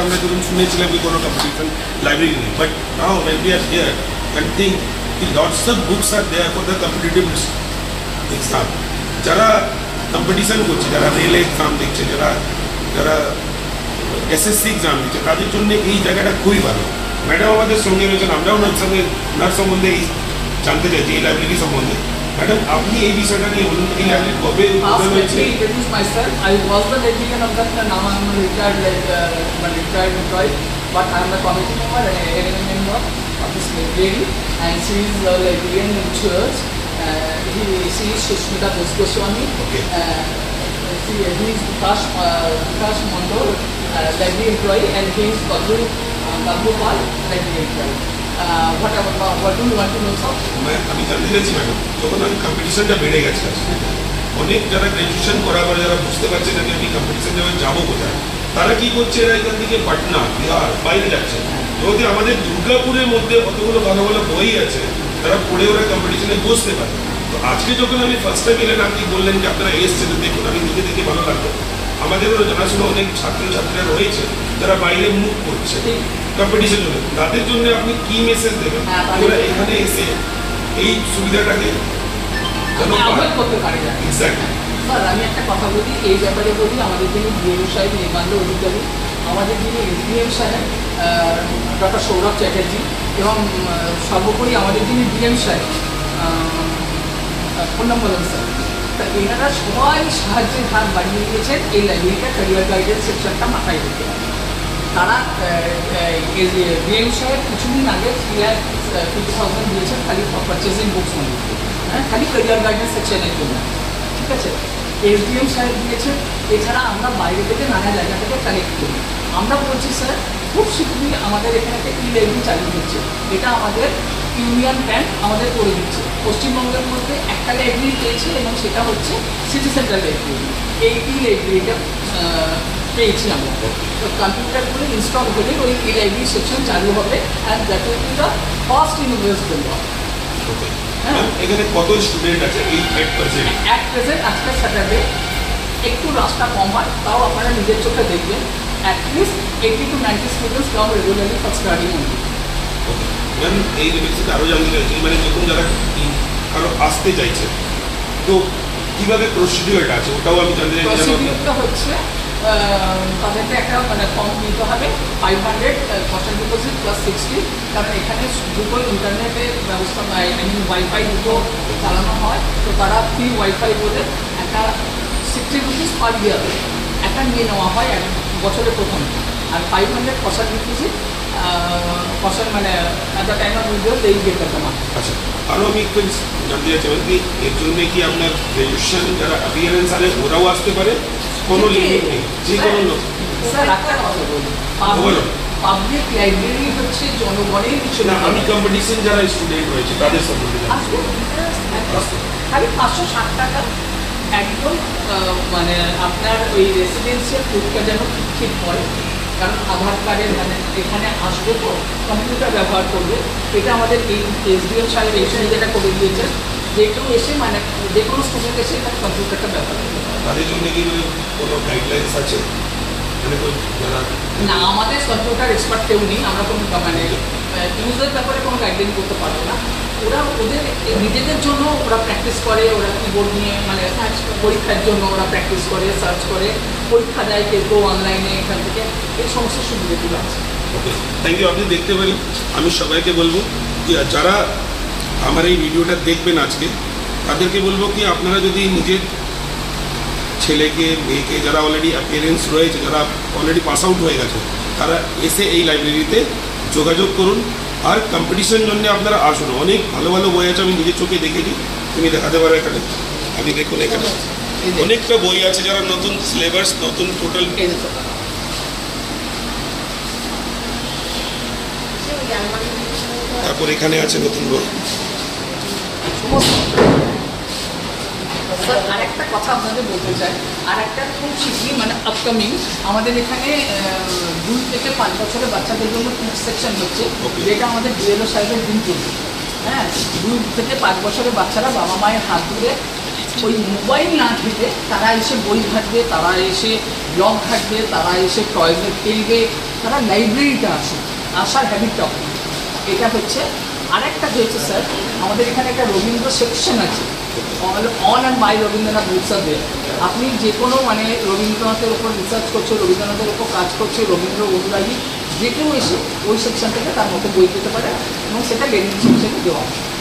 আমরা যখন শুনেছিলাম কি কোনো কম্পিটিশন লাইব্রেরি নেই, but now when we are here and think lots of books are there for the competitive exam. যারা কম্পিটিশন করছে, যারা রেল এক্সাম দিচ্ছে, যারা এসএসসি এক্সাম দিচ্ছে, তাদের জন্য এই জায়গাটা খুবই ভালো। ম্যাডাম আমাদের সঙ্গে রয়েছেন, আমরাও ওনার সঙ্গে ওনার সম্বন্ধে জানতে চাইছি এই লাইব্রেরি সম্বন্ধে। ম্যাডাম আপনি এই বিষয়টা নিয়ে বলুন, এই লাইব্রেরি কবে উদ্বোধন হয়েছে? I was the librarian of that, now I am a retired employee, but I am a committee member and a member of this library, and she is the librarian in church. She is Sushmita Goswami. Okay. He is Vikas Mondol, library employee, and he is Bablu Pal, library employee. What do you want to know, sir? আমি জানতে চাইছি madam, যখন আমি কম্পিটিশনটা বেড়ে গেছে, অনেক যারা graduation করার পরে যারা বুঝতে পারছে না যে আমি কম্পিটিশন যাবো কোথায়, তারা কি করছে, এরা এখান থেকে পাটনা, বিহার, বাইরে যাচ্ছে। যদি আমাদের দুর্গাপুরের মধ্যে কতগুলো ভালো ভালো বই আছে, তারা পড়ে ওরা কম্পিটিশনে বসতে পারে। তো আজকে যখন আমি ফার্স্ট টাইম এলেন, আপনি বললেন যে আপনারা এসছেন, দেখুন আমি নিজে দেখে ভালো লাগলো। আমাদেরও জানাশোনা অনেক ছাত্রছাত্রীরা রয়েছে যারা বাইরে মুভ করছে কম্পিটিশন জন্য, তাদের জন্য আপনি কি মেসেজ দেবেন ওরা এখানে এসে এই সুবিধাটাকে করতে পারে? স্যার আমি একটা কথা বলি এই ব্যাপারে, বলি আমাদের যিনি ডিএম সাহেব নির্মাণ অধিকারী, আমাদের যিনি এসডিএম সাহেব ডক্টর সৌরভ চ্যাটার্জি, এবং সর্বোপরি আমাদের যিনি ডিএম সাহেব পূর্ণম বলেন স্যার, তা এনারা সবাই সাহায্যের হাত বাড়িয়ে দিয়েছেন এই লাইব্রেরিটা ক্যারিয়ার গাইডেন্স সেকশনটা মাথায় রেখে। তারা ডিএম সাহেব কিছুদিন আগে 3,50,000 দিয়েছেন খালি পারচেজিং বুকস মধ্যে, হ্যাঁ, খালি ক্যারিয়ার গাইডেন্স সেকশনের জন্য, ঠিক আছে। এসডিএম সাহেব দিয়েছেন, এছাড়া আমরা বাইরে থেকে নানা জায়গা থেকে কালেক্ট করি। আমরা বলছি স্যার খুব শীঘ্রই আমাদের এখানে একটা ই লাইব্রেরি চালু হচ্ছে, এটা আমাদের ইউনিয়ন ব্যাংক আমাদের করে দিচ্ছে। পশ্চিমবঙ্গের মধ্যে একটা লাইব্রেরি পেয়েছে এবং সেটা হচ্ছে সিটি সেন্টার লাইব্রেরি। এই ই লাইব্রেরিটা পেয়েছি আমরা। তো কম্পিউটারগুলো ইনস্টল হলে ওই ই লাইব্রেরি সেকশন চালু হবে, and that will be the first in West Bengal. এখানে কত স্টুডেন্ট আছে এই অ্যাট প্রেজেন্ট? আজকে স্যাটারডে একটু রাস্তা কম হয়, তাও আপনারা নিজের চোখে দেখবেন। At least 80 to 90 students come regularly for study only. Ma'am এই বিষয়ে আরও জানতে চাইছি, মানে যখন যারা কারো আসতে চাইছে, তো কীভাবে প্রসিডিওরটা আছে ওটাও আমি জানতে চাইছি। প্রসিডিওরটা হচ্ছে তাদেরকে একটা ফর্ম দিতে হবে, 500 ফার্স্ট ডিপোজিট প্লাস 60, কারণ এখানে দুটো ইন্টারনেটের ব্যবস্থা, ওয়াইফাই দুটো চালানো হয়, তো তারা ফ্রি ওয়াইফাই বলে একটা 60 রুপিস পার ইয়ার একটা নিয়ে নেওয়া হয় এক বছরের প্রথম, আর 500 first deposit at the time of withdrawal এই গেটটা জমা। আচ্ছা, আরও আমি একটু জানতে চাচ্ছি কি এর জন্য কি আপনার গ্র্যাজুয়েশন যারা অ্যাপিয়ারেন্স আছে ওরাও আসতে পারে? কোনো লিমিট নেই, যে কোনো লোক? স্যার একটা কথা বলি, পাবলিক লাইব্রেরি হচ্ছে জনগণের কিছু না। আমি কম্পিটিশন যারা স্টুডেন্ট রয়েছে তাদের সম্বন্ধে খালি 560 টাকা একদম, আপনার ওই রেসিডেন্সিয়াল প্রুফটা যেন ঠিক হয়, কারণ আধার কার্ডের এখানে আসবে তো কম্পিউটার ব্যবহার করবে, এটা আমাদের এই এসডিএম সাহেব এই সুবিধাটা করে দিয়েছেন, যে কেউ এসে যে কোনো স্টুডেন্ট এসে তার কম্পিউটারটা ব্যবহার করবে। তাদের জন্য কি কোনো গাইডলাইন্স আছে? না, আমাদের কম্পিউটার এক্সপার্ট কেউ নেই, আমরা কোনো ইউজের ব্যাপারে কোনো গাইডলাইন করতে পারবো না। ওরা ওদের নিজেদের জন্য ওরা প্র্যাকটিস করে, ওরা কিবোর্ড নিয়ে পরীক্ষার জন্য ওরা প্র্যাকটিস করে, সার্চ করে পরীক্ষা দেয়, কেউ অনলাইনে এখান থেকে, এই সমস্ত সুবিধাগুলো আছে। ওকে, থ্যাংক ইউ। আপনি দেখতে পারেন, আমি সবাইকে বলবো যে যারা আমার এই ভিডিওটা দেখবেন আজকে, তাদেরকে বলবো কি আপনারা যদি নিজের ছেলেকে মেয়েকে যারা অলরেডি অ্যাপিয়ারেন্স রয়েছে, যারা অলরেডি পাস আউট হয়ে গেছে, তারা এসে এই লাইব্রেরিতে যোগাযোগ করুন। আর কম্পিটিশন জন্য আপনারা আসুন, অনেক ভালো ভালো বই আছে, আমি নিজের চোখে দেখেছি, তুমি দেখাতে পারো এখানে। আমি দেখুন এখানে অনেকটা বই আছে, যারা নতুন সিলেবাস, নতুন টোটাল, তারপর এখানে আছে নতুন বই। স্যার আরেকটা কথা আপনাদের বলতে চাই, আর একটা খুব শীঘ্রই আপকামিং আমাদের এখানে 2 থেকে 5 বছরের বাচ্চাদের জন্য কিডস সেকশন হচ্ছে, যেটা আমাদের ডিএলও সাহেবের দিন চলবে। হ্যাঁ, 2 থেকে 5 বছরের বাচ্চারা বাবা মায়ের হাত ধরে ওই মোবাইল না ঘেটে তারা এসে বই ঘাটবে, তারা এসে ব্লগ ঘাটবে, তারা এসে টয়লেট খেলবে, তারা লাইব্রেরিতে আসে, আসার হ্যাবিটটা হবে। এটা হচ্ছে। আরেকটা হয়েছে স্যার, আমাদের এখানে একটা রবীন্দ্র সেকশন আছে, অন অ্যান্ড বাই রবীন্দ্রনাথ বুকসাতে। আপনি যে কোনো মানে রবীন্দ্রনাথের উপর রিসার্চ করছে, রবীন্দ্রনাথের উপর কাজ করছে, রবীন্দ্র অনুরাগী যে কেউ এসে ওই সেকশন থেকে তার মতো বই পেতে পারে এবং সেটা লেনিন সেকশনে দেওয়া হয়।